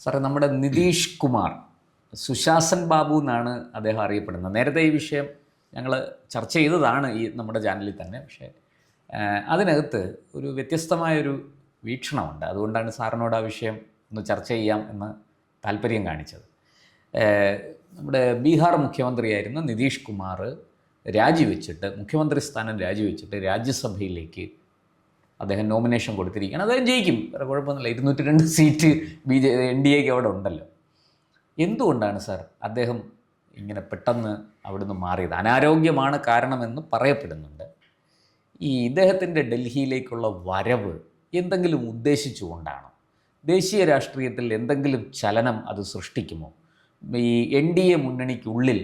സാറേ, നമ്മുടെ നിതീഷ് കുമാർ, സുശാസൻ ബാബു എന്നാണ് അദ്ദേഹം അറിയപ്പെടുന്നത്. നേരത്തെ ഈ വിഷയം ഞങ്ങൾ ചർച്ച ചെയ്തതാണ് ഈ നമ്മുടെ ചാനലിൽ തന്നെ. പക്ഷേ അതിനകത്ത് ഒരു വ്യത്യസ്തമായൊരു വീക്ഷണമുണ്ട്. അതുകൊണ്ടാണ് സാറിനോട് ആ വിഷയം ഒന്ന് ചർച്ച ചെയ്യാം എന്ന് താല്പര്യം കാണിച്ചത്. നമ്മുടെ ബീഹാർ മുഖ്യമന്ത്രിയായിരുന്ന നിതീഷ് കുമാർ രാജിവെച്ചിട്ട്, മുഖ്യമന്ത്രി സ്ഥാനം രാജിവെച്ചിട്ട് രാജ്യസഭയിലേക്ക് അദ്ദേഹം നോമിനേഷൻ കൊടുത്തിരിക്കുകയാണ്. അദ്ദേഹം ജയിക്കും, വേറെ കുഴപ്പമൊന്നുമില്ല. 202 സീറ്റ് NDAക്ക് അവിടെ ഉണ്ടല്ലോ. എന്തുകൊണ്ടാണ് സാർ അദ്ദേഹം ഇങ്ങനെ പെട്ടെന്ന് അവിടുന്ന് മാറിയത്? അനാരോഗ്യമാണ് കാരണമെന്ന് പറയപ്പെടുന്നുണ്ട്. ഈ ഇദ്ദേഹത്തിൻ്റെ ഡൽഹിയിലേക്കുള്ള വരവ് എന്തെങ്കിലും ഉദ്ദേശിച്ചുകൊണ്ടാണോ? ദേശീയ രാഷ്ട്രീയത്തിൽ എന്തെങ്കിലും ചലനം അത് സൃഷ്ടിക്കുമോ? ഈ NDA മുന്നണിക്കുള്ളിൽ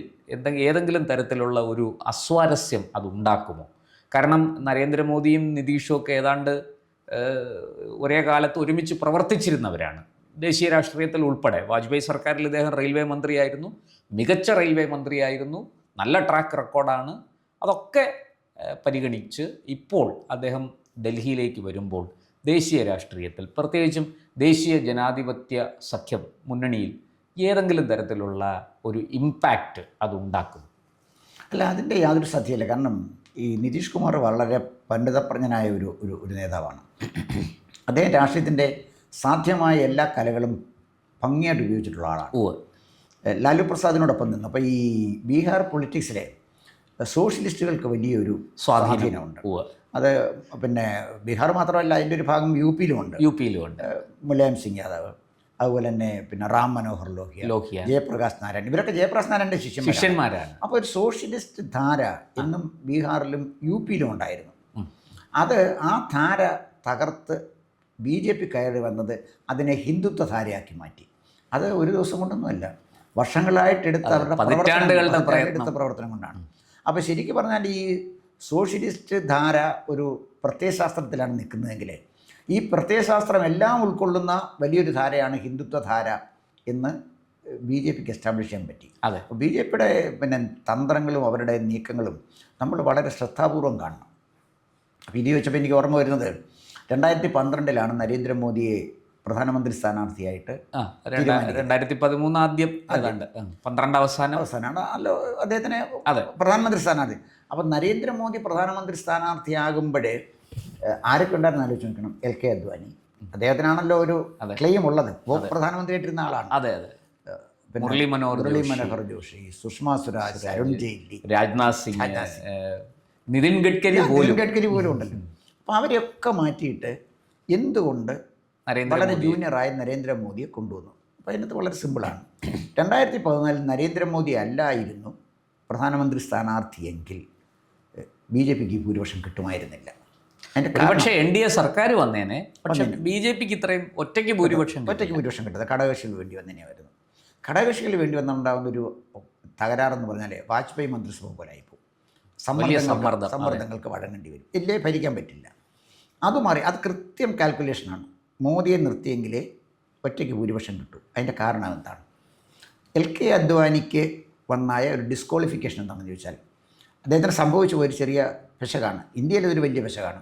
ഏതെങ്കിലും തരത്തിലുള്ള ഒരു അസ്വാരസ്യം അതുണ്ടാക്കുമോ? കാരണം നരേന്ദ്രമോദിയും നിതീഷും ഒക്കെ ഏതാണ്ട് ഒരേ കാലത്ത് ഒരുമിച്ച് പ്രവർത്തിച്ചിരുന്നവരാണ്, ദേശീയ രാഷ്ട്രീയത്തിൽ ഉൾപ്പെടെ. വാജ്പേയി സർക്കാരിൽ ഇദ്ദേഹം റെയിൽവേ മന്ത്രിയായിരുന്നു, മികച്ച റെയിൽവേ മന്ത്രിയായിരുന്നു, നല്ല ട്രാക്ക് റെക്കോർഡാണ്. അതൊക്കെ പരിഗണിച്ച് ഇപ്പോൾ അദ്ദേഹം ഡൽഹിയിലേക്ക് വരുമ്പോൾ ദേശീയ രാഷ്ട്രീയത്തിൽ, പ്രത്യേകിച്ചും ദേശീയ ജനാധിപത്യ സഖ്യം മുന്നണിയിൽ ഏതെങ്കിലും തരത്തിലുള്ള ഒരു ഇമ്പാക്റ്റ് അതുണ്ടാക്കും? അല്ല, അതിൻ്റെ യാതൊരു സാധ്യതയില്ല. കാരണം ഈ നിതീഷ് കുമാർ വളരെ പണ്ഡിതപ്രജ്ഞനായ ഒരു നേതാവാണ്. അദ്ദേഹം രാഷ്ട്രീയത്തിൻ്റെ സാധ്യമായ എല്ലാ കലകളും ഭംഗിയായിട്ട് ഉപയോഗിച്ചിട്ടുള്ള ആളാണ്. ലാലു പ്രസാദിനോടൊപ്പം നിന്ന്. അപ്പോൾ ഈ ബീഹാർ പൊളിറ്റിക്സിലെ സോഷ്യലിസ്റ്റുകൾക്ക് വലിയൊരു സ്വാധീനമുണ്ട്. അത് പിന്നെ ബീഹാർ മാത്രമല്ല, അതിൻ്റെ ഒരു ഭാഗം യു പിയിലുമുണ്ട്. മുലായം സിംഗ് യാദവ്, അതുപോലെ തന്നെ പിന്നെ റാം മനോഹർ ലോഹിയ, ജയപ്രകാശ് നാരായൺ, ഇവരൊക്കെ ജയപ്രകാശ് നാരായണൻ്റെ ശിഷ്യന്മാരാണ്. അപ്പോൾ ഒരു സോഷ്യലിസ്റ്റ് ധാര എന്നും ബീഹാറിലും യു പിയിലും ഉണ്ടായിരുന്നു. ആ ധാര തകർത്ത് BJP കയറി വന്നത് അതിനെ ഹിന്ദുത്വ ധാരയാക്കി മാറ്റി. അത് ഒരു ദിവസം കൊണ്ടൊന്നുമല്ല, വർഷങ്ങളായിട്ടെടുത്ത അവരുടെ പ്രവർത്തനം കൊണ്ടാണ്. അപ്പോൾ ശരിക്കും പറഞ്ഞാൽ ഈ സോഷ്യലിസ്റ്റ് ധാര ഒരു പ്രത്യയശാസ്ത്രത്തിലാണ് നിൽക്കുന്നതെങ്കിൽ, ഈ പ്രത്യയശാസ്ത്രം എല്ലാം ഉൾക്കൊള്ളുന്ന വലിയൊരു ധാരയാണ് ഹിന്ദുത്വ ധാര എന്ന് BJPക്ക് എസ്റ്റാബ്ലിഷ് ചെയ്യാൻ പറ്റി. അതെ, BJPയുടെ പിന്നെ തന്ത്രങ്ങളും അവരുടെ നീക്കങ്ങളും നമ്മൾ വളരെ ശ്രദ്ധാപൂർവം കാണണം. അപ്പോൾ ഇത് വെച്ചപ്പോൾ എനിക്ക് ഓർമ്മ വരുന്നത് 2012 നരേന്ദ്രമോദിയെ പ്രധാനമന്ത്രി സ്ഥാനാർത്ഥിയായിട്ട് 2013 ആദ്യം, 12 അവസാനമാണ് അല്ലോ അദ്ദേഹത്തിനെ പ്രധാനമന്ത്രി സ്ഥാനാർത്ഥി. അപ്പം നരേന്ദ്രമോദി പ്രധാനമന്ത്രി സ്ഥാനാർത്ഥിയാകുമ്പോഴേ ആരൊക്കെ ഉണ്ടായിരുന്നു ആലോചിച്ച് നോക്കണം. LK അദ്വാനി, അദ്ദേഹത്തിനാണല്ലോ ഒരു ക്ലെയിം ഉള്ളത്, പ്രധാനമന്ത്രിയായിട്ടിരുന്ന ആളാണ്. പിന്നെ മുരളി മനോഹർ ജോഷി, സുഷമ സ്വരാജ്, അരുൺ ജെയ്റ്റ്ലി, രാജ്നാഥ് സിംഗ്, നിതിൻ ഗഡ്കരി പോലും ഉണ്ടല്ലോ. അപ്പോൾ അവരെയൊക്കെ മാറ്റിയിട്ട് എന്തുകൊണ്ട് വളരെ ജൂനിയറായ നരേന്ദ്രമോദിയെ കൊണ്ടുവന്നു? അപ്പോൾ അതിനകത്ത് വളരെ സിമ്പിളാണ്. 2014 നരേന്ദ്രമോദി അല്ലായിരുന്നു പ്രധാനമന്ത്രി സ്ഥാനാർത്ഥിയെങ്കിൽ BJPക്ക് ഭൂരിപക്ഷം കിട്ടുമായിരുന്നില്ല. പക്ഷേ NDA സർക്കാർ വന്നേനെ, പക്ഷേ BJPക്ക് ഇത്രയും ഒറ്റയ്ക്ക് ഭൂരിപക്ഷം കിട്ടുന്നത് ഘടകകക്ഷികൾ വേണ്ടി വന്നേനെയായിരുന്നു. ഘടകകക്ഷികൾ വേണ്ടി വന്നുണ്ടാകുന്നൊരു തകരാറെന്ന് പറഞ്ഞാൽ വാജ്പേയി മന്ത്രിസഭ പോലെ ആയിപ്പോവും. സമ്മർദ്ദങ്ങൾക്ക് വഴങ്ങേണ്ടി വരും, ഇല്ലേ ഭരിക്കാൻ പറ്റില്ല. അത് മാറി, അത് കൃത്യം കാൽക്കുലേഷനാണ്. മോദിയെ നിർത്തിയെങ്കിലേ ഒറ്റയ്ക്ക് ഭൂരിപക്ഷം കിട്ടും. അതിൻ്റെ കാരണം എന്താണ്? LK അദ്വാനിക്ക് വന്നായ ഒരു ഡിസ്ക്വാളിഫിക്കേഷൻ എന്താണെന്ന് ചോദിച്ചാൽ, അദ്ദേഹത്തിന് സംഭവിച്ചു പോയൊരു ചെറിയ പെശകാണ്, ഇന്ത്യയിലെ ഒരു വലിയ പെശകാണ്.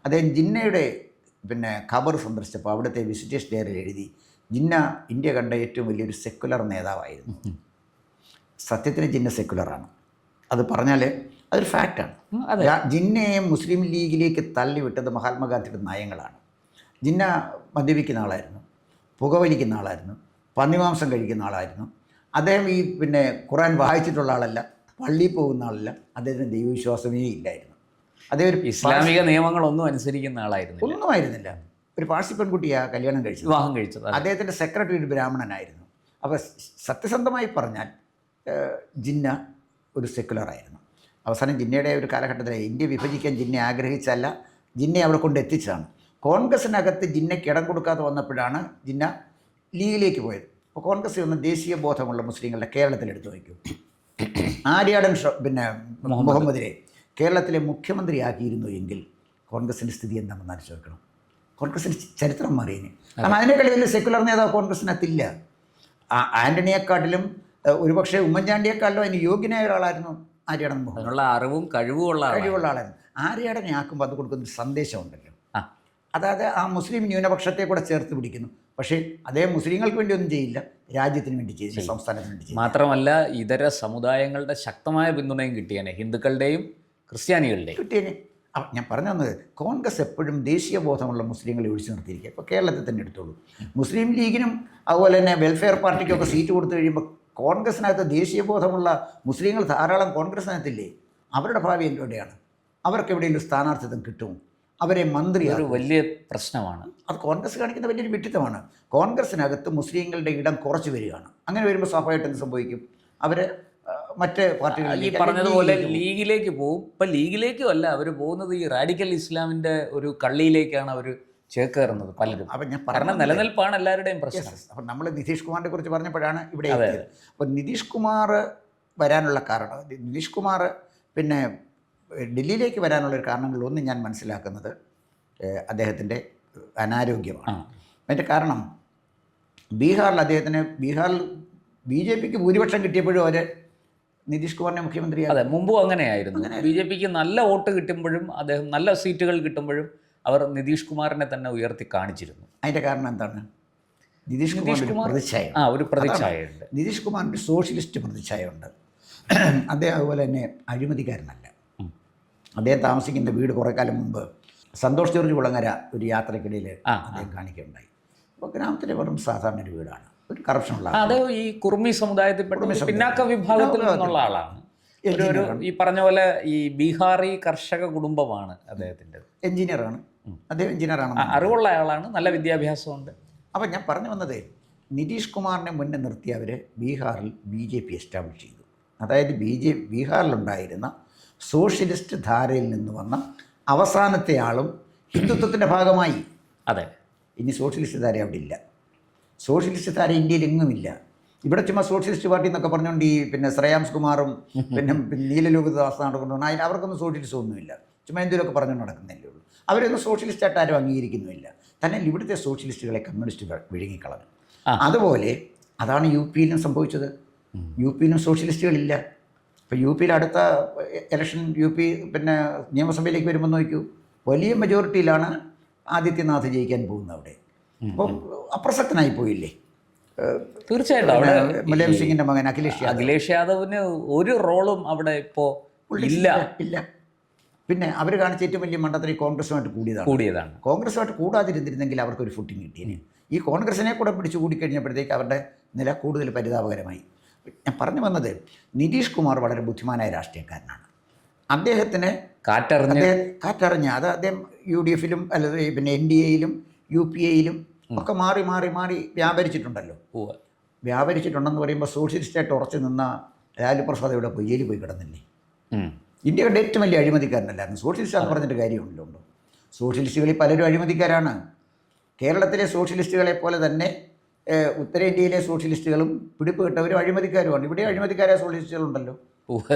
അദ്ദേഹം ജിന്നയുടെ പിന്നെ ഖബർ സന്ദർശിച്ചപ്പോൾ അവിടുത്തെ വിസിറ്റേഴ്സ് ഡയറിയിൽ എഴുതി, ജിന്ന ഇന്ത്യ കണ്ട ഏറ്റവും വലിയൊരു സെക്കുലർ നേതാവായിരുന്നു. സത്യത്തിന് ജിന്ന സെക്കുലറാണ്. അത് പറഞ്ഞാൽ അതൊരു ഫാക്റ്റാണ്. ജിന്നയെ മുസ്ലിം ലീഗിലേക്ക് തള്ളിവിട്ടത് മഹാത്മാഗാന്ധിയുടെ നയങ്ങളാണ്. ജിന്ന മദ്യപിക്കുന്ന ആളായിരുന്നു, പുകവലിക്കുന്ന ആളായിരുന്നു, പന്നിമാംസം കഴിക്കുന്ന ആളായിരുന്നു. അദ്ദേഹം ഈ പിന്നെ ഖുർആൻ വായിച്ചിട്ടുള്ള ആളല്ല, പള്ളിയിൽ പോകുന്ന ആളല്ല, അദ്ദേഹത്തിന് ദൈവവിശ്വാസമേ ഇല്ലായിരുന്നു. അദ്ദേഹം ഒരു ഇസ്ലാമിക നിയമങ്ങളൊന്നും അനുസരിക്കുന്ന ആളായിരുന്നു, ഒന്നും ആയിരുന്നില്ല. ഒരു പാഴ്സി പെൺകുട്ടിയാണ് വിവാഹം കഴിച്ചത്. അദ്ദേഹത്തിൻ്റെ സെക്രട്ടറി ഒരു ബ്രാഹ്മണനായിരുന്നു. അപ്പോൾ സത്യസന്ധമായി പറഞ്ഞാൽ ജിന്ന ഒരു സെക്കുലറായിരുന്നു. അവസാനം ജിന്നയുടെ ഒരു കാലഘട്ടത്തിൽ ഇന്ത്യ വിഭജിക്കാൻ ജിന്ന ആഗ്രഹിച്ചല്ല, ജിന്നയെ അവിടെ കൊണ്ട് എത്തിച്ചതാണ്. കോൺഗ്രസിനകത്ത് ജിന്നയ്ക്ക് ഇടം കൊടുക്കാതെ വന്നപ്പോഴാണ് ജിന്ന ലീഗിലേക്ക് പോയത്. അപ്പോൾ കോൺഗ്രസ് ഒന്ന് ദേശീയ ബോധമുള്ള മുസ്ലിങ്ങളുടെ കേരളത്തിലെടുത്ത് വയ്ക്കും. ആര്യാടൻ പിന്നെ മുഹമ്മദിനെ കേരളത്തിലെ മുഖ്യമന്ത്രിയാക്കിയിരുന്നു എങ്കിൽ കോൺഗ്രസിൻ്റെ സ്ഥിതി എന്താണെന്ന് ആലോചിച്ച് നോക്കണം. കോൺഗ്രസിൻ്റെ ചരിത്രം മാറിയതിന്. കാരണം അതിനേക്കാൾ വലിയ സെക്കുലർ നേതാവ് കോൺഗ്രസിനകത്തില്ല. ആൻ്റണിയെക്കാട്ടിലും ഒരുപക്ഷെ ഉമ്മൻചാണ്ടിയെക്കാട്ടിലും അതിന് യോഗ്യനായ ഒരാളായിരുന്നു ആര്യാടൻ മുഹമ്മദ്. അറിവും കഴിവുള്ള ആളായിരുന്നു. ആര്യാടനെ ആക്കുമ്പോൾ അത് കൊടുക്കുന്നൊരു സന്ദേശമുണ്ടല്ലോ. അതായത് ആ മുസ്ലിം ന്യൂനപക്ഷത്തെ കൂടെ ചേർത്ത് പിടിക്കുന്നു. പക്ഷേ അദ്ദേഹം മുസ്ലിങ്ങൾക്ക് വേണ്ടി ഒന്നും ചെയ്യില്ല, രാജ്യത്തിന് വേണ്ടി ചെയ്യില്ല, സംസ്ഥാനത്തിന് വേണ്ടി ചെയ്യില്ല. മാത്രമല്ല ഇതര സമുദായങ്ങളുടെ ശക്തമായ പിന്തുണയും കിട്ടിയേനെ, ഹിന്ദുക്കളുടെയും ക്രിസ്ത്യാനികളുടെയും കിട്ടിയേനെ. ഞാൻ പറഞ്ഞു വന്നത്, കോൺഗ്രസ് എപ്പോഴും ദേശീയ ബോധമുള്ള മുസ്ലിങ്ങളെ ഒഴിച്ചു നിർത്തിയിരിക്കുക. ഇപ്പോൾ കേരളത്തിൽ തന്നെ എടുത്തോളൂ, മുസ്ലിം ലീഗിനും അതുപോലെ തന്നെ വെൽഫെയർ പാർട്ടിക്കൊക്കെ സീറ്റ് കൊടുത്തു കഴിയുമ്പോൾ കോൺഗ്രസിനകത്ത് ദേശീയ ബോധമുള്ള മുസ്ലിങ്ങൾ ധാരാളം കോൺഗ്രസിനകത്തില്ലേ? അവരുടെ ഭാവി എവിടെയാണ്? അവർക്ക് എവിടെയെങ്കിലും സ്ഥാനാർത്ഥിത്വം കിട്ടും? അവരെ മന്ത്രി ഒരു വലിയ പ്രശ്നമാണ്. അത് കോൺഗ്രസ് കാണിക്കുന്ന വലിയൊരു വിഡ്ഢിത്തമാണ്. കോൺഗ്രസിനകത്ത് മുസ്ലിങ്ങളുടെ ഇടം കുറച്ച് വരികയാണ്. അങ്ങനെ വരുമ്പോൾ സ്വാഭാവികമായിട്ട് എന്ത് സംഭവിക്കും? അവർ മറ്റ് ഈ പാർട്ടികളിലേക്ക് പറഞ്ഞതുപോലെ ലീഗിലേക്ക് പോകും. ഇപ്പം ലീഗിലേക്കും അല്ല അവർ പോകുന്നത്, ഈ റാഡിക്കൽ ഇസ്ലാമിൻ്റെ ഒരു കള്ളിയിലേക്കാണ് അവർ ചേക്കേറുന്നത് പലരും. അപ്പം ഞാൻ കാരണം നിലനിൽപ്പാണ് എല്ലാവരുടെയും പ്രശ്നം. അപ്പം നമ്മൾ നിതീഷ് കുമാറിനെ കുറിച്ച് പറഞ്ഞപ്പോഴാണ് ഇവിടെ എത്തിയത്. അപ്പോൾ നിതീഷ് കുമാർ വരാനുള്ള കാരണം, നിതീഷ് കുമാർ പിന്നെ ഡൽഹിയിലേക്ക് വരാനുള്ളൊരു കാരണങ്ങളിലൊന്നും ഞാൻ മനസ്സിലാക്കുന്നത് അദ്ദേഹത്തിൻ്റെ അനാരോഗ്യമാണ്. അതിൻ്റെ കാരണം ബീഹാറിൽ BJPക്ക് ഭൂരിപക്ഷം കിട്ടിയപ്പോഴും അവർ നിതീഷ് കുമാറിനെ മുഖ്യമന്ത്രിയാണ്. അതെ, മുമ്പും അങ്ങനെയായിരുന്നു. BJPക്ക് നല്ല വോട്ട് കിട്ടുമ്പോഴും അദ്ദേഹം നല്ല സീറ്റുകൾ കിട്ടുമ്പോഴും അവർ നിതീഷ് കുമാറിനെ തന്നെ ഉയർത്തി കാണിച്ചിരുന്നു. അതിൻ്റെ കാരണം എന്താണ്? നിതീഷ് കുമാർ പ്രതിച്ഛായ, ഒരു പ്രതിച്ഛായയുണ്ട്. നിതീഷ് കുമാറിൻ്റെ സോഷ്യലിസ്റ്റ് പ്രതിച്ഛായയുണ്ട്. അദ്ദേഹം അതുപോലെ തന്നെ അഴിമതിക്കാരനല്ല. അദ്ദേഹം താമസിക്കുന്ന വീട് കുറേ കാലം മുമ്പ് സന്തോഷ് ജോർജ് കുളങ്ങര ഒരു യാത്രക്കിടയിൽ അദ്ദേഹം കാണിക്കുകയുണ്ടായി. അപ്പോൾ ഗ്രാമത്തിലെ വെറും സാധാരണ ഒരു വീടാണ്, ഒരു കറപ്ഷനുള്ള. അത് ഈ കുർമി സമുദായത്തിൽപ്പെട്ട പിന്നാക്ക വിഭാഗത്തിൽ നിന്നുള്ള ആളാണ്. ഒരു ഈ പറഞ്ഞ പോലെ ഈ ബീഹാറി കർഷക കുടുംബമാണ് അദ്ദേഹത്തിൻ്റെ. എഞ്ചിനീയറാണ് അദ്ദേഹം, എഞ്ചിനീയറാണ്, അറിവുള്ള ആളാണ്, നല്ല വിദ്യാഭ്യാസമുണ്ട്. അപ്പം ഞാൻ പറഞ്ഞു വന്നത്, നിതീഷ് കുമാറിനെ മുന്നേ നിർത്തി അവർ ബീഹാറിൽ BJP എസ്റ്റാബ്ലിഷ് ചെയ്തു. അതായത് ബീഹാറിലുണ്ടായിരുന്ന സോഷ്യലിസ്റ്റ് ധാരയിൽ നിന്ന് വന്ന അവസാനത്തെ ആളും ഹിന്ദുത്വത്തിൻ്റെ ഭാഗമായി. അതെ, ഇനി സോഷ്യലിസ്റ്റ് ധാര അവിടെ ഇല്ല. സോഷ്യലിസ്റ്റ് ധാര ഇന്ത്യയിൽ എങ്ങുമില്ല. ഇവിടെ ചുമ്മാ സോഷ്യലിസ്റ്റ് പാർട്ടി എന്നൊക്കെ പറഞ്ഞുകൊണ്ട് ഈ പിന്നെ ശ്രേയാംസ് കുമാറും പിന്നെ നീലലോകിദാസ് നടക്കുന്നു, അതിന് അവർക്കൊന്നും സോഷ്യലിസ്റ്റ് ഒന്നുമില്ല. ചുമ്മാ എന്തെങ്കിലുമൊക്കെ പറഞ്ഞുകൊണ്ട് നടക്കുന്നതല്ലേ ഉള്ളൂ. അവരൊന്നും സോഷ്യലിസ്റ്റായിട്ട് ആരും അംഗീകരിക്കുന്നുമില്ല. തന്നെ ഇവിടുത്തെ സോഷ്യലിസ്റ്റുകളെ കമ്മ്യൂണിസ്റ്റുകൾ വിഴുങ്ങിക്കളഞ്ഞു. അതുപോലെ അതാണ് UPയിലും സംഭവിച്ചത്. UPയിലും സോഷ്യലിസ്റ്റുകളില്ല. ഇപ്പോൾ UPയിൽ അടുത്ത ഇലക്ഷൻ പിന്നെ നിയമസഭയിലേക്ക് വരുമ്പോൾ നോക്കൂ, വലിയ മെജോറിറ്റിയിലാണ് ആദിത്യനാഥ് ജയിക്കാൻ പോകുന്നത് അവിടെ. അപ്പോൾ അപ്രസക്തനായി പോയില്ലേ? തീർച്ചയായിട്ടും അവിടെ മുലായം സിംഗിൻ്റെ മകൻ അഖിലേഷ് യാദവിന് ഒരു റോളും അവിടെ ഇപ്പോൾ ഇല്ല. പിന്നെ അവർ കാണിച്ച ഏറ്റവും വലിയ മണ്ഡലത്തിൽ കോൺഗ്രസുമായിട്ട് കൂടിയതാണ്. കോൺഗ്രസുമായിട്ട് കൂടാതിരുന്നിരുന്നെങ്കിൽ അവർക്കൊരു ഫുട്ടിങ് കിട്ടിയേനെ. ഈ കോൺഗ്രസിനെ കൂടെ പിടിച്ചു കൂടിക്കഴിഞ്ഞപ്പോഴത്തേക്ക് അവരുടെ നില കൂടുതൽ പരിതാപകരമായി. ഞാൻ പറഞ്ഞു വന്നത്, നിതീഷ് കുമാർ വളരെ ബുദ്ധിമാനായ രാഷ്ട്രീയക്കാരനാണ്. അദ്ദേഹത്തിന് കാറ്ററിഞ്ഞ് അത് അദ്ദേഹം UDFയിലും അല്ലെങ്കിൽ പിന്നെ NDAയിലും UPAയിലും ഒക്കെ മാറി മാറി മാറി വ്യാപരിച്ചിട്ടുണ്ടല്ലോ. വ്യാപരിച്ചിട്ടുണ്ടെന്ന് പറയുമ്പോൾ സോഷ്യലിസ്റ്റായിട്ട് ഉറച്ചു നിന്ന ലാലു പ്രസാദ് ഇവിടെ പോയി ജയിലിൽ പോയി കിടന്നില്ലേ? ഇന്ത്യയുടെ ഏറ്റവും വലിയ അഴിമതിക്കാരനല്ലായിരുന്നു. സോഷ്യലിസ്റ്റാന്ന് പറഞ്ഞിട്ട് കാര്യമുണ്ടോ? സോഷ്യലിസ്റ്റുകളിൽ പലരും അഴിമതിക്കാരാണ്. കേരളത്തിലെ സോഷ്യലിസ്റ്റുകളെ പോലെ തന്നെ ഉത്തരേന്ത്യയിലെ സോഷ്യലിസ്റ്റുകളും പിടിപ്പ് കിട്ടവരും അഴിമതിക്കാരുമാണ്. ഇവിടെ അഴിമതിക്കാരായ സോഷ്യലിസ്റ്റുകളുണ്ടല്ലോ.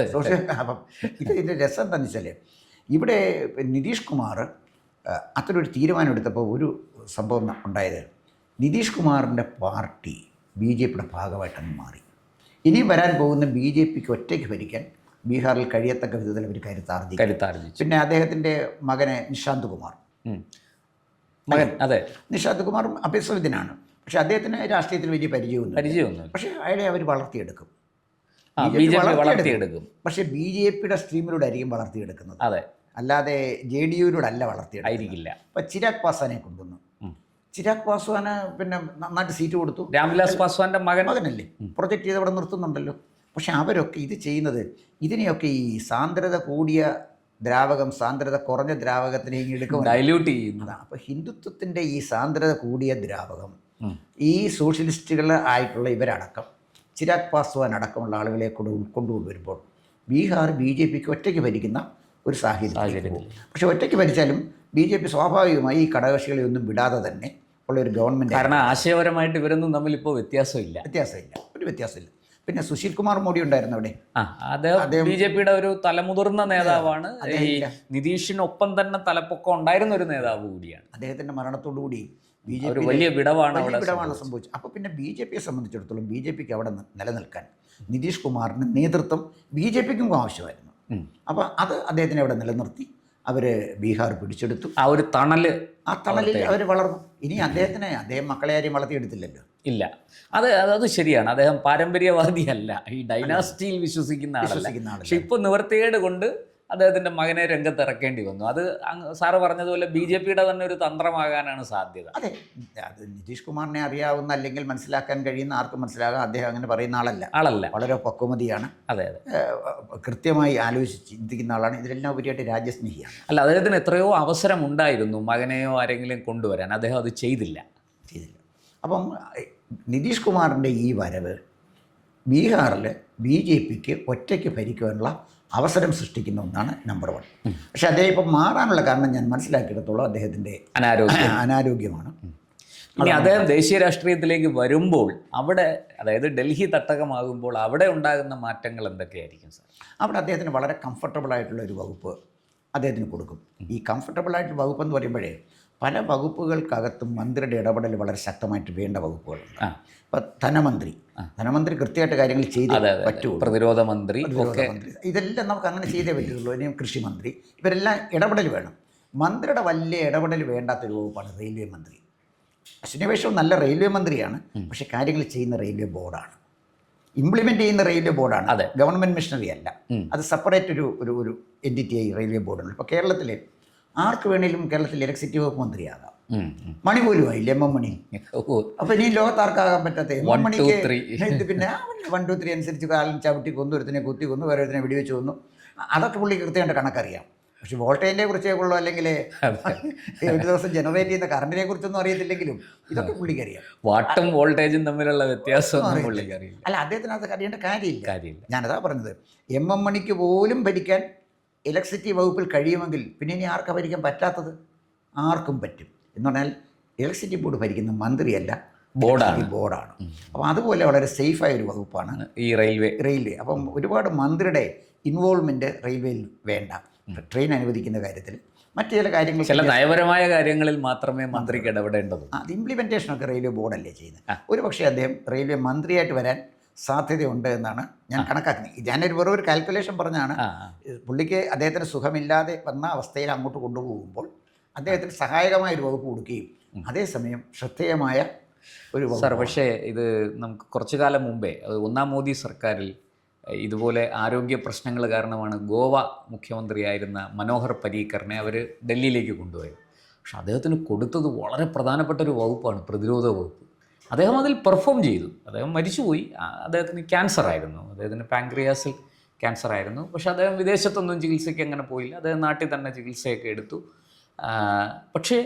അപ്പം ഇതിൻ്റെ രസം എന്താണെന്ന് വെച്ചാൽ, ഇവിടെ നിതീഷ് കുമാർ അത്തരൊരു തീരുമാനം എടുത്തപ്പോൾ ഒരു സംഭവം ഉണ്ടായത്, നിതീഷ് കുമാറിൻ്റെ പാർട്ടി BJPയുടെ ഭാഗമായിട്ടങ്ങ് മാറി. ഇനിയും വരാൻ പോകുന്ന BJPക്ക് ഒറ്റയ്ക്ക് ഭരിക്കാൻ ബീഹാറിൽ കഴിയത്തക്ക വിധത്തിൽ അവർ കരുത്താർജിച്ചു. പിന്നെ അദ്ദേഹത്തിൻ്റെ മകനെ നിഷാന്ത് കുമാർ, നിഷാന്ത് കുമാറും അഭ്യസ്തവിദ്യനാണ്. പക്ഷേ അദ്ദേഹത്തിന് രാഷ്ട്രീയത്തിൽ വലിയ പരിചയമൊന്നും. പക്ഷേ അയാളെ അവർ വളർത്തിയെടുക്കും. പക്ഷേ BJPയുടെ സ്ട്രീമിലൂടെ ആയിരിക്കും വളർത്തിയെടുക്കുന്നത്, അല്ലാതെ JDUവിലൂടെ അല്ല വളർത്തിയെടുക്കില്ല. അപ്പം ചിരാഗ് പാസ്വാനെ കൊണ്ടുവന്നു. ചിരാഗ് പാസ്വാന് പിന്നെ നന്നായിട്ട് സീറ്റ് കൊടുത്തു. രാംവിലാസ് പാസ്വാന്റെ മകനല്ലേ പ്രൊജക്റ്റ് ചെയ്ത് അവിടെ നിർത്തുന്നുണ്ടല്ലോ. പക്ഷെ അവരൊക്കെ ഇത് ചെയ്യുന്നത്, ഇതിനെയൊക്കെ ഈ സാന്ദ്രത കൂടിയ ദ്രാവകം സാന്ദ്രത കുറഞ്ഞ ദ്രാവകത്തിനെ ഡൈല്യൂട്ട് ചെയ്യുന്നു. അപ്പോൾ ഹിന്ദുത്വത്തിൻ്റെ ഈ സാന്ദ്രത കൂടിയ ദ്രാവകം ഈ സോഷ്യലിസ്റ്റുകൾ ആയിട്ടുള്ള ഇവരടക്കം, ചിരാഗ് പാസ്വാൻ അടക്കമുള്ള ആളുകളെ കൊണ്ടുവരുമ്പോൾ ബീഹാർ BJPക്ക് ഒറ്റയ്ക്ക് ഭരിക്കുന്ന ഒരു സാഹചര്യം. പക്ഷെ ഒറ്റയ്ക്ക് ഭരിച്ചാലും BJP സ്വാഭാവികമായി ഈ ഘടകകക്ഷികളെ ഒന്നും വിടാതെ തന്നെ ഉള്ള ഒരു ഗവൺമെൻറ്. കാരണം ആശയപരമായിട്ട് ഇവരൊന്നും തമ്മിൽ ഇപ്പോൾ വ്യത്യാസമില്ല, ഒരു വ്യത്യാസമില്ല. പിന്നെ സുശീൽ കുമാർ മോഡി ഉണ്ടായിരുന്നു അവിടെ. അദ്ദേഹം BJPയുടെ ഒരു തലമുതിർന്ന നേതാവാണ്. ഈ നിതീഷിനൊപ്പം തന്നെ തലപ്പൊക്കം ഉണ്ടായിരുന്ന ഒരു നേതാവ് കൂടിയാണ്. അദ്ദേഹത്തിൻ്റെ മരണത്തോടുകൂടി ഒരു വലിയ വിടവാണ് സംഭവിച്ചത്. അപ്പോൾ പിന്നെ BJPയെ സംബന്ധിച്ചിടത്തോളം BJPക്ക് അവിടെ നിലനിൽക്കാൻ നിതീഷ് കുമാറിൻ്റെ നേതൃത്വം BJPക്കും ആവശ്യമായിരുന്നു. അപ്പോൾ അത് അദ്ദേഹത്തിനെ അവിടെ നിലനിർത്തി. അവർ ബീഹാർ പിടിച്ചെടുത്തു. ആ ഒരു തണല്, ആ തണലിൽ അവർ വളർന്നു. ഇനി അദ്ദേഹം മക്കളെ ആരെയും വളർത്തിയെടുത്തില്ലല്ലോ. ഇല്ല, അത് ശരിയാണ്. അദ്ദേഹം പാരമ്പര്യവാദിയല്ല, ഈ ഡൈനാസ്റ്റിയിൽ വിശ്വസിക്കുന്ന ആളല്ല. പക്ഷെ ഇപ്പോൾ നിവർത്തികേട് കൊണ്ട് അദ്ദേഹത്തിൻ്റെ മകനെ രംഗത്തിറക്കേണ്ടി വന്നു. അത് സാറ് പറഞ്ഞതുപോലെ BJPയുടെ തന്നെ ഒരു തന്ത്രമാകാനാണ് സാധ്യത. അതെ, അത് നിതീഷ് കുമാറിനെ അറിയാവുന്ന അല്ലെങ്കിൽ മനസ്സിലാക്കാൻ കഴിയുന്ന ആർക്കും മനസ്സിലാകാം. അദ്ദേഹം അങ്ങനെ പറയുന്ന ആളല്ല. വളരെ പക്വമതിയാണ്. അതെ, കൃത്യമായി ആലോചിച്ച് ചിന്തിക്കുന്ന ആളാണ്. ഇതിലെല്ലാം ഉപരിയായിട്ട് രാജ്യസ്നേഹിയാണ്. അല്ല, അദ്ദേഹത്തിന് എത്രയോ അവസരം ഉണ്ടായിരുന്നു മകനെയോ ആരെങ്കിലും കൊണ്ടുവരാൻ, അദ്ദേഹം അത് ചെയ്തില്ല. അപ്പം നിതീഷ് കുമാറിൻ്റെ ഈ വരവ് ബീഹാറിൽ BJPക്ക് ഒറ്റയ്ക്ക് ഭരിക്കുവാനുള്ള അവസരം സൃഷ്ടിക്കുന്ന ഒന്നാണ് നമ്പർ 1. പക്ഷേ അദ്ദേഹം ഇപ്പം മാറാനുള്ള കാരണം ഞാൻ മനസ്സിലാക്കിയെടുത്തോളം അദ്ദേഹത്തിൻ്റെ അനാരോഗ്യമാണ്. ഇനി അദ്ദേഹം ദേശീയ രാഷ്ട്രീയത്തിലേക്ക് വരുമ്പോൾ അവിടെ, അതായത് ഡൽഹി തട്ടകമാകുമ്പോൾ അവിടെ ഉണ്ടാകുന്ന മാറ്റങ്ങൾ എന്തൊക്കെയായിരിക്കും സാർ? അവിടെ അദ്ദേഹത്തിന് വളരെ കംഫർട്ടബിളായിട്ടുള്ള ഒരു വകുപ്പ് അദ്ദേഹത്തിന് കൊടുക്കും. ഈ കംഫർട്ടബിളായിട്ടുള്ള വകുപ്പ് എന്ന് പറയുമ്പോഴേ പല വകുപ്പുകൾക്കകത്തും മന്ത്രിയുടെ ഇടപെടൽ വളരെ ശക്തമായിട്ട് വേണ്ട വകുപ്പുകളുണ്ട്. ഇപ്പം ധനമന്ത്രി കൃത്യമായിട്ട് കാര്യങ്ങൾ ചെയ്തേ പറ്റുള്ളൂ. പ്രതിരോധ മന്ത്രി, ഇതെല്ലാം നമുക്ക് അങ്ങനെ ചെയ്തേ പറ്റുള്ളൂ. ഇനിയും കൃഷിമന്ത്രി, ഇവരെല്ലാം ഇടപെടൽ വേണം. മന്ത്രിയുടെ വലിയ ഇടപെടൽ വേണ്ടാത്തൊരു വകുപ്പാണ് റെയിൽവേ മന്ത്രി. അശ്വിനി വൈഷ്ണവ് നല്ല റെയിൽവേ മന്ത്രിയാണ്, പക്ഷേ കാര്യങ്ങൾ ചെയ്യുന്ന റെയിൽവേ ബോർഡാണ്, ഇംപ്ലിമെൻ്റ് ചെയ്യുന്ന റെയിൽവേ ബോർഡാണ്, ഗവൺമെൻറ് മിഷനറി അല്ല. അത് സെപ്പറേറ്റ് ഒരു എൻറ്റിറ്റിയായി റെയിൽവേ ബോർഡുണ്ട്. ഇപ്പോൾ കേരളത്തിൽ ആർക്ക് വേണേലും കേരളത്തിൽ ഇലക്ട്രിസിറ്റി വകുപ്പ് മന്ത്രിയാകാം. മണി പോലും ആയില്ല, MM മണി. അപ്പോൾ ഇനി ലോകത്താർക്കാകാൻ പറ്റാത്ത MM മണിക്ക് പിന്നെ 1, 2, 3 അനുസരിച്ച് കാലം ചവിട്ടി കൊന്നു, ഒരുത്തിനെ കുത്തി കൊന്നു, വേറൊരുത്തിനെ വെടിവെച്ച് കൊന്നു. അതൊക്കെ പുള്ളി കൃത്യമായിട്ട് കണക്കറിയാം. പക്ഷെ വോൾട്ടേജിനെ കുറിച്ചേ ഉള്ളൂ, അല്ലെങ്കിൽ ഒരു ദിവസം ജനറേറ്റ് ചെയ്യുന്ന കറണ്ടിനെ കുറിച്ചൊന്നും അറിയത്തില്ലെങ്കിലും ഇതൊക്കെ പുള്ളിക്കറിയാം. വാട്ടും വോൾട്ടേജും തമ്മിലുള്ള വ്യത്യാസം പുള്ളിക്കറിയില്ല. അല്ല, അദ്ദേഹത്തിന് അത് അറിയേണ്ട കാര്യമില്ല. ഞാനതാ പറഞ്ഞത്, MM മണിക്ക് പോലും ഭരിക്കാൻ ഇലക്ട്രിസിറ്റി വകുപ്പിൽ കഴിയുമെങ്കിൽ പിന്നെ ഇനി ആർക്കാ ഭരിക്കാൻ പറ്റാത്തത്? ആർക്കും പറ്റും. എന്ന് പറഞ്ഞാൽ ഇലക്ട്രിസിറ്റി ബോർഡ് ഭരിക്കുന്ന മന്ത്രിയല്ല, ബോർഡാണ്. അപ്പം അതുപോലെ വളരെ സേഫായ ഒരു വകുപ്പാണ് ഈ റെയിൽവേ. അപ്പം ഒരുപാട് മന്ത്രിയുടെ ഇൻവോൾവ്മെൻറ്റ് റെയിൽവേയിൽ വേണ്ട. ട്രെയിൻ അനുവദിക്കുന്ന കാര്യത്തിൽ മറ്റു ചില കാര്യങ്ങൾ, ചില നയപരമായ കാര്യങ്ങളിൽ മാത്രമേ മന്ത്രിക്ക് ഇടപെടേണ്ടതുള്ളൂ. അത് ഇംപ്ലിമെൻറ്റേഷനൊക്കെ റെയിൽവേ ബോർഡല്ലേ ചെയ്യുന്നത്. ഒരു പക്ഷേ അദ്ദേഹം റെയിൽവേ മന്ത്രിയായിട്ട് വരാൻ സാധ്യതയുണ്ട് എന്നാണ് ഞാൻ കണക്കാക്കുന്നത്. ഞാനൊരു വെറൊരു കാൽക്കുലേഷൻ പറഞ്ഞാണ്. പുള്ളിക്ക് അദ്ദേഹത്തിന് സുഖമില്ലാതെ വന്ന അവസ്ഥയിൽ അങ്ങോട്ട് കൊണ്ടുപോകുമ്പോൾ അദ്ദേഹത്തിന് സഹായകമായ ഒരു വകുപ്പ് കൊടുക്കുകയും അതേസമയം ശ്രദ്ധേയമായ ഒരു വകുപ്പ്. സാർ, പക്ഷേ ഇത് നമുക്ക് കുറച്ചു കാലം മുമ്പേ, അത് 1ാം മോദി സർക്കാരിൽ ഇതുപോലെ ആരോഗ്യ പ്രശ്നങ്ങൾ കാരണമാണ് ഗോവ മുഖ്യമന്ത്രിയായിരുന്ന മനോഹർ പരീക്കറിനെ അവർ ഡൽഹിയിലേക്ക് കൊണ്ടുപോയത്. പക്ഷെ അദ്ദേഹത്തിന് കൊടുത്തത് വളരെ പ്രധാനപ്പെട്ട ഒരു വകുപ്പാണ് പ്രതിരോധ വകുപ്പ്. അദ്ദേഹം അതിൽ പെർഫോം ചെയ്തു. അദ്ദേഹം മരിച്ചുപോയി. അദ്ദേഹത്തിന് ക്യാൻസർ ആയിരുന്നു, അദ്ദേഹത്തിന് പാൻക്രിയാസിൽ ക്യാൻസർ ആയിരുന്നു. പക്ഷേ അദ്ദേഹം വിദേശത്തൊന്നും ചികിത്സയ്ക്ക് അങ്ങനെ പോയില്ല, അദ്ദേഹം നാട്ടിൽ തന്നെ ചികിത്സയൊക്കെ എടുത്തു. പക്ഷേ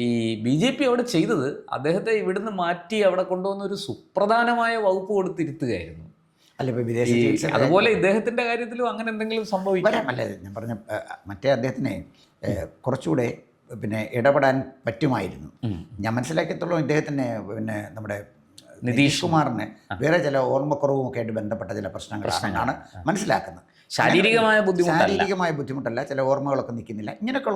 ഈ BJP അവിടെ ചെയ്തത് അദ്ദേഹത്തെ ഇവിടുന്ന് മാറ്റി അവിടെ കൊണ്ടുവന്ന ഒരു സുപ്രധാനമായ വകുപ്പ് കൊടുത്തിരുത്തുകയായിരുന്നു. അല്ല, ഇപ്പോൾ വിദേശ ചികിത്സ അതുപോലെ ഇദ്ദേഹത്തിൻ്റെ കാര്യത്തിലും അങ്ങനെ എന്തെങ്കിലും സംഭവിക്കാം. അല്ലേ, ഞാൻ പറഞ്ഞ മറ്റേ അദ്ദേഹത്തിനെ കുറച്ചുകൂടെ പിന്നെ ഇടപെടാൻ പറ്റുമായിരുന്നു. ഞാൻ മനസ്സിലാക്കിയത്തോളം ഇദ്ദേഹത്തിന് പിന്നെ നമ്മുടെ നിതീഷ് കുമാറിന് വേറെ ചില ഓർമ്മക്കുറവും ഒക്കെ ആയിട്ട് ബന്ധപ്പെട്ട ചില പ്രശ്നങ്ങളാണ് മനസ്സിലാക്കുന്നത്. ശാരീരികമായ ബുദ്ധിമുട്ടല്ല, ചില ഓർമ്മകളൊക്കെ നിൽക്കുന്നില്ല. ഇങ്ങനെയൊക്കെ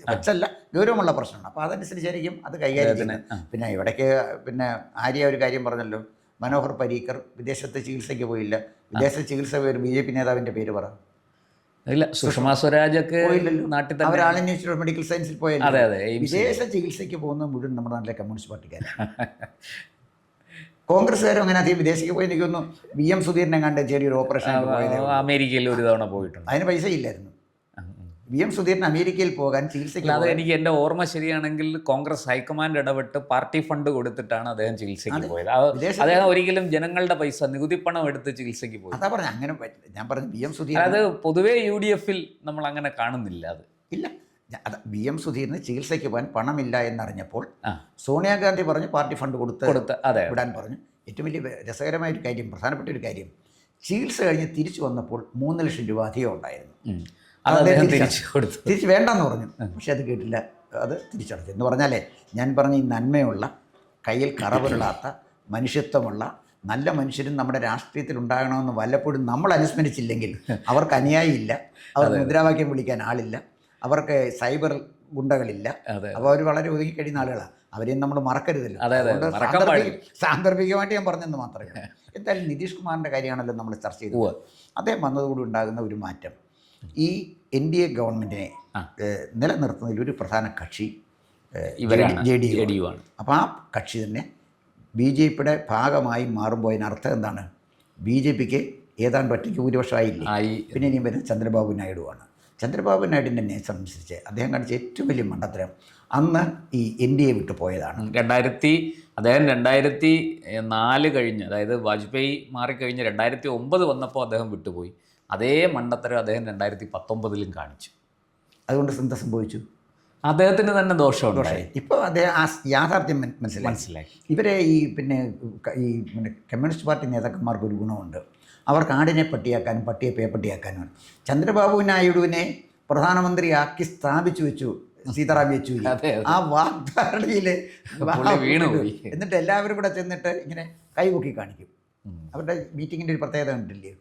കൊച്ചല്ല ഗൗരവമുള്ള പ്രശ്നമാണ്. അപ്പോൾ അതനുസരിച്ചായിരിക്കും അത് കൈകാര്യം ചെയ്യുന്നത്. പിന്നെ ഇവിടേക്ക് പിന്നെ ആര്യ ഒരു കാര്യം പറഞ്ഞല്ലോ, മനോഹർ പരീക്കർ വിദേശത്ത് ചികിത്സയ്ക്ക് പോയില്ല. വിദേശ ചികിത്സ ഒരു BJP നേതാവിൻ്റെ പേര് പറ. ഇല്ല, സുഷമാ സ്വരാജൊക്കെ നാട്ടിൽ തന്നെ, അവർ ആൾ ഇൻസ്റ്റിറ്റ്യൂട്ട് ഓഫ് മെഡിക്കൽ സയൻസിൽ പോയല്ലോ. വിദേശ ചികിത്സയ്ക്ക് പോകുന്ന മുഴുവൻ നമ്മുടെ നാട്ടിലെ കമ്മ്യൂണിസ്റ്റ് പാർട്ടിക്കാരാണ്. കോൺഗ്രസ്സുകാരും അങ്ങനെ അധികം വിദേശത്തേക്ക് പോയി നിൽക്കുന്നു. VM സുധീരനെ കണ്ട് ചെറിയൊരു ഓപ്പറേഷൻ അമേരിക്കയിൽ ഒരു തവണ പോയിട്ടുണ്ട്. അതിന് പൈസ ഇല്ലായിരുന്നു. VM സുധീരൻ അമേരിക്കയിൽ പോകാൻ ചികിത്സയ്ക്ക്. അത് എനിക്ക് എൻ്റെ ഓർമ്മ ശരിയാണെങ്കിൽ കോൺഗ്രസ് ഹൈക്കമാൻഡ് ഇടപെട്ട് പാർട്ടി ഫണ്ട് കൊടുത്തിട്ടാണ് അദ്ദേഹം ചികിത്സയ്ക്ക് പോയത്. അദ്ദേഹം ഒരിക്കലും ജനങ്ങളുടെ പൈസ, നികുതി പണം എടുത്ത് ചികിത്സയ്ക്ക് പോയി. അതാ പറഞ്ഞത്, അങ്ങനെ ഞാൻ പറഞ്ഞു VM സുധീരൻ. അത് പൊതുവേ UDFൽ നമ്മൾ അങ്ങനെ കാണുന്നില്ല. അത് ഇല്ല, അത് VM സുധീരന് ചികിത്സയ്ക്ക് പോകാൻ പണമില്ല എന്നറിഞ്ഞപ്പോൾ സോണിയാഗാന്ധി പറഞ്ഞു പാർട്ടി ഫണ്ട് കൊടുത്ത് വിടാൻ പറഞ്ഞു. ഏറ്റവും വലിയ രസകരമായൊരു കാര്യം, പ്രധാനപ്പെട്ട ഒരു കാര്യം, ചികിത്സ കഴിഞ്ഞ് തിരിച്ചു വന്നപ്പോൾ 3 ലക്ഷം രൂപ അധികം ഉണ്ടായിരുന്നു. തിരിച്ച് വേണ്ടെന്ന് പറഞ്ഞു. പക്ഷെ അത് കേട്ടില്ല, അത് തിരിച്ചടച്ചു. എന്ന് പറഞ്ഞാലേ ഞാൻ പറഞ്ഞ ഈ നന്മയുള്ള, കയ്യിൽ കറപുരളാത്ത, മനുഷ്യത്വമുള്ള നല്ല മനുഷ്യരും നമ്മുടെ രാഷ്ട്രീയത്തിൽ ഉണ്ടാകണമെന്ന് വല്ലപ്പോഴും നമ്മൾ അനുസ്മരിച്ചില്ലെങ്കിൽ അവർക്ക് അനുയായിയില്ല, അവർക്ക് മുദ്രാവാക്യം വിളിക്കാൻ ആളില്ല, അവർക്ക് സൈബർ ഗുണ്ടകളില്ല. അപ്പോൾ അവർ വളരെ ഒതുങ്ങി കഴിയുന്ന ആളുകളാണ്. അവരെയും നമ്മൾ മറക്കരുതല്ലോ. സാന്ദർഭികമായിട്ട് ഞാൻ പറഞ്ഞെന്ന് മാത്രമേ. എന്തായാലും നിതീഷ് കുമാറിൻ്റെ കാര്യമാണല്ലോ നമ്മൾ ചർച്ച ചെയ്തത്. അദ്ദേഹം വന്നതുകൂടി ഉണ്ടാകുന്ന ഒരു മാറ്റം, ഈ NDA ഗവൺമെൻറ്റിനെ നിലനിർത്തുന്നതിൽ ഒരു പ്രധാന കക്ഷി ഇവരാണ്, JDU ആണ്. അപ്പോൾ ആ കക്ഷി തന്നെ BJPയുടെ ഭാഗമായി മാറുമ്പോൾ അതിനർത്ഥം എന്താണ്? BJPക്ക് ഏതാണ്ട് ഒറ്റയ്ക്ക് ഭൂരിപക്ഷമായില്ലേ. പിന്നെ ഇനിയും വരുന്നത് ചന്ദ്രബാബു നായിഡുവാണ്. ചന്ദ്രബാബു നായിഡുവിൻ്റെ നേച്ചർ അനുസരിച്ച് അദ്ദേഹം കാണിച്ച ഏറ്റവും വലിയ മണ്ടത്തരം അന്ന് ഈ NDA വിട്ടു പോയതാണ്. അദ്ദേഹം 2004 കഴിഞ്ഞ്, അതായത് വാജ്പേയി മാറിക്കഴിഞ്ഞ് 2009 വന്നപ്പോൾ അദ്ദേഹം വിട്ടുപോയി. അതേ മണ്ടത്തരം അദ്ദേഹം 2019 കാണിച്ചു. അതുകൊണ്ട് എന്താ സംഭവിച്ചു? അദ്ദേഹത്തിന് തന്നെ ദോഷമുണ്ടായി. ഇപ്പോൾ അദ്ദേഹം ആ യാഥാർത്ഥ്യം മനസ്സിലാക്കി. ഇവരെ ഈ പിന്നെ കമ്മ്യൂണിസ്റ്റ് പാർട്ടി നേതാക്കന്മാർക്ക് ഒരു ഗുണമുണ്ട്. അവർക്ക് ആടിനെ പട്ടിയാക്കാനും പട്ടിയെ പേപ്പട്ടിയാക്കാനും. ചന്ദ്രബാബു നായിഡുവിനെ പ്രധാനമന്ത്രിയാക്കി സ്ഥാപിച്ചു വെച്ചു സീതാറാം യെച്ചൂരി. ആ വാഗ്ധാരണയിൽ വീണുപോയി. എന്നിട്ട് എല്ലാവരും കൂടെ ചെന്നിട്ട് ഇങ്ങനെ കൈപൊക്കി കാണിക്കും. അവരുടെ മീറ്റിങ്ങിൻ്റെ ഒരു പ്രത്യേകത കണ്ടില്ലേ?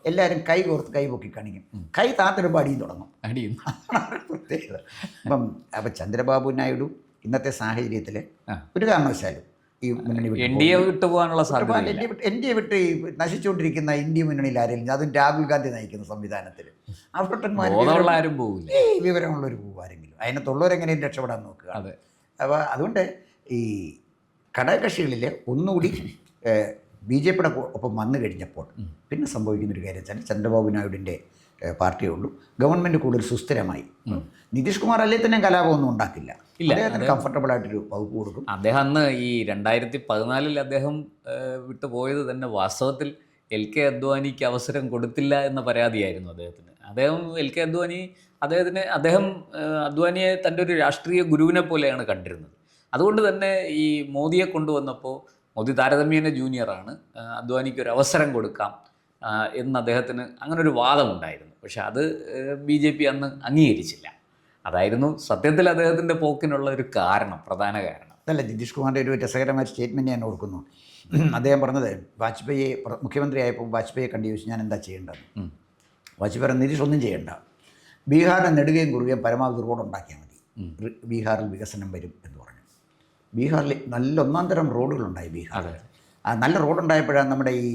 എല്ലാവരും കൈ കോർത്ത് കൈ പൊക്കി കാണിക്കും. കൈ താത്തിടുമ്പോൾ അടിയും തുടങ്ങും. പ്രത്യേകത. അപ്പം ചന്ദ്രബാബു നായിഡു ഇന്നത്തെ സാഹചര്യത്തിൽ ഒരു കാരണവശാലും ഈ മുന്നണി വിട്ടു പോകാനുള്ള സാധ്യത, NDA വിട്ട് നശിച്ചുകൊണ്ടിരിക്കുന്ന ഇന്ത്യ മുന്നണിയിൽ ആരെങ്കിലും, അതും രാഹുൽ ഗാന്ധി നയിക്കുന്ന സംവിധാനത്തിൽ ആരും പോകില്ല. വിവരമുള്ളൊരു ആരെങ്കിലും അതിനകത്തുള്ളവരെങ്ങനെയും രക്ഷപ്പെടാൻ നോക്കുക. അപ്പോൾ അതുകൊണ്ട് ഈ ഘടകകക്ഷികളിൽ ഒന്നുകൂടി BJPയുടെ ഒപ്പം വന്നു കഴിഞ്ഞപ്പോൾ പിന്നെ സംഭവിക്കുന്നൊരു കാര്യം വെച്ചാൽ ചന്ദ്രബാബു നായിഡുവിൻ്റെ പാർട്ടിയേ ഉള്ളൂ. ഗവൺമെൻറ് കൂടുതൽ സുസ്ഥിരമായി. നിതീഷ് കുമാർ അല്ലേ തന്നെ കലാപമൊന്നും ഉണ്ടാക്കില്ല. അദ്ദേഹത്തിന് കംഫർട്ടബിൾ ആയിട്ടൊരു വകുപ്പ് കൊടുക്കും. അദ്ദേഹം അന്ന് ഈ 2014 അദ്ദേഹം വിട്ടുപോയത് തന്നെ വാസ്തവത്തിൽ LK അദ്വാനിക്ക് അവസരം കൊടുത്തില്ല എന്ന പരാതിയായിരുന്നു അദ്ദേഹത്തിന്. LK അദ്ദേഹം അദ്വാനിയെ തൻ്റെ ഒരു രാഷ്ട്രീയ ഗുരുവിനെ പോലെയാണ് കണ്ടിരുന്നത്. അതുകൊണ്ട് തന്നെ ഈ മോദിയെ കൊണ്ടുവന്നപ്പോൾ മോദി താരതമ്യേന ജൂനിയറാണ്, അദ്വാനിക്ക് ഒരു അവസരം കൊടുക്കാം എന്ന് അദ്ദേഹത്തിന് അങ്ങനൊരു വാദമുണ്ടായിരുന്നു. പക്ഷെ അത് BJP അന്ന് അംഗീകരിച്ചില്ല. അതായിരുന്നു സത്യത്തിൽ അദ്ദേഹത്തിൻ്റെ പോക്കിനുള്ള ഒരു പ്രധാന കാരണം. അതല്ല, നിതീഷ് കുമാറിൻ്റെ ഒരു രസകരമായ സ്റ്റേറ്റ്മെൻറ്റ് ഞാൻ ഓർക്കുന്നു. അദ്ദേഹം പറഞ്ഞത് വാജ്പേയിയെ മുഖ്യമന്ത്രിയായപ്പോൾ വാജ്പേയിയെ കണ്ടു ചോദിച്ചു ഞാൻ എന്താ ചെയ്യേണ്ടത്. വാജ്പേയി പറഞ്ഞു നിതീഷ് ഒന്നും ചെയ്യേണ്ട, ബീഹാറിനെ നെടുകയും കുറുകയും പരമാവധി റോഡുണ്ടാക്കിയാൽ മതി, ബീഹാറിൽ വികസനം വരും എന്ന് പറഞ്ഞു. ബീഹാറിൽ നല്ല ഒന്നാം തരം റോഡുകളുണ്ടായി. ബീഹാറിൽ നല്ല റോഡുണ്ടായപ്പോഴാണ് നമ്മുടെ ഈ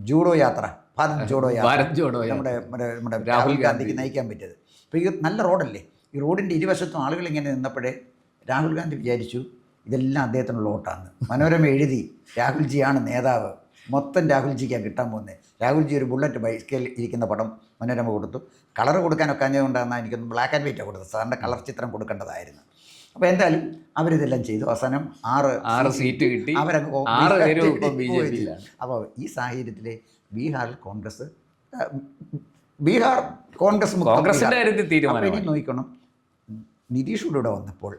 ജൂഡോ യാത്ര, ഭാരത് ജോഡോ നമ്മുടെ രാഹുൽ ഗാന്ധിക്ക് നയിക്കാൻ പറ്റിയത്. അപ്പോൾ ഈ നല്ല റോഡല്ലേ, ഈ റോഡിൻ്റെ ഇരുവശത്തും ആളുകൾ ഇങ്ങനെ നിന്നപ്പോഴേ രാഹുൽ ഗാന്ധി വിചാരിച്ചു ഇതെല്ലാം അദ്ദേഹത്തിനുള്ള വോട്ടാണ്. മനോരമ എഴുതി രാഹുൽജിയാണ് നേതാവ്, മൊത്തം രാഹുൽജിക്കാണ് കിട്ടാൻ പോകുന്നത്. രാഹുൽജി ഒരു ബുള്ളറ്റ് ബൈക്കിൽ ഇരിക്കുന്ന പടം മനോരമ കൊടുത്തു. കളർ കൊടുക്കാനൊക്കെ അതുകൊണ്ടാണ് എനിക്കൊന്ന് ബ്ലാക്ക് ആൻഡ് വൈറ്റാണ് കൊടുത്തത്. സാറിൻ്റെ കളർ ചിത്രം കൊടുക്കേണ്ടതായിരുന്നു. അപ്പോൾ എന്തായാലും അവരിതെല്ലാം ചെയ്തു. അവസാനം 6 സീറ്റ് കിട്ടി. അവരൊക്കെ അപ്പോൾ ഈ സാഹചര്യത്തിൽ ബീഹാർ കോൺഗ്രസ് കോൺഗ്രസിൻ്റെ കാര്യത്തിൽ തീരുമാനം. ഇനി നോക്കണം, നിതീഷ് കൂടെ വന്നപ്പോൾ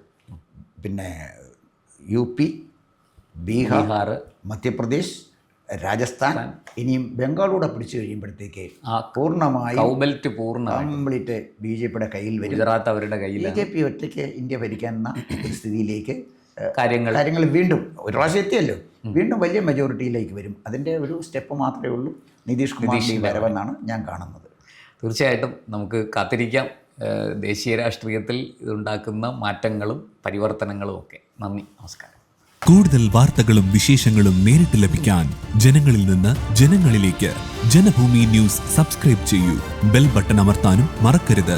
പിന്നെ UP, ബീഹാർ, മധ്യപ്രദേശ്, രാജസ്ഥാൻ, ഇനിയും ബംഗാളൂടെ പിടിച്ചു കഴിയുമ്പോഴത്തേക്ക് പൂർണ്ണമായി കംപ്ലീറ്റ് BJPയുടെ കയ്യിൽ വരും. ഗുജറാത്ത് അവരുടെ കയ്യിൽ. BJP ഒറ്റയ്ക്ക് ഇന്ത്യ ഭരിക്കുന്ന ഒരു സ്ഥിതിയിലേക്ക് കാര്യങ്ങൾ വീണ്ടും ഒരു പ്രാവശ്യം എത്തിയല്ലോ, വീണ്ടും വലിയ മെജോറിറ്റിയിലേക്ക് വരും. അതിൻ്റെ ഒരു സ്റ്റെപ്പ് മാത്രമേ ഉള്ളൂ നിതീഷ് കുമാറിൻ്റെ വരവെന്നാണ് ഞാൻ കാണുന്നത്. തീർച്ചയായിട്ടും നമുക്ക് കാത്തിരിക്കാം ദേശീയ രാഷ്ട്രീയത്തിൽ ഇതുണ്ടാക്കുന്ന മാറ്റങ്ങളും പരിവർത്തനങ്ങളും ഒക്കെ. നന്ദി, നമസ്കാരം. കൂടുതൽ വാർത്തകളും വിശേഷങ്ങളും നേരിട്ട് ലഭിക്കാൻ ജനങ്ങളിൽ നിന്ന് ജനങ്ങളിലേക്ക് ജനഭൂമി ന്യൂസ് സബ്സ്ക്രൈബ് ചെയ്യൂ. ബെൽ ബട്ടൺ അമർത്താനും മറക്കരുത്.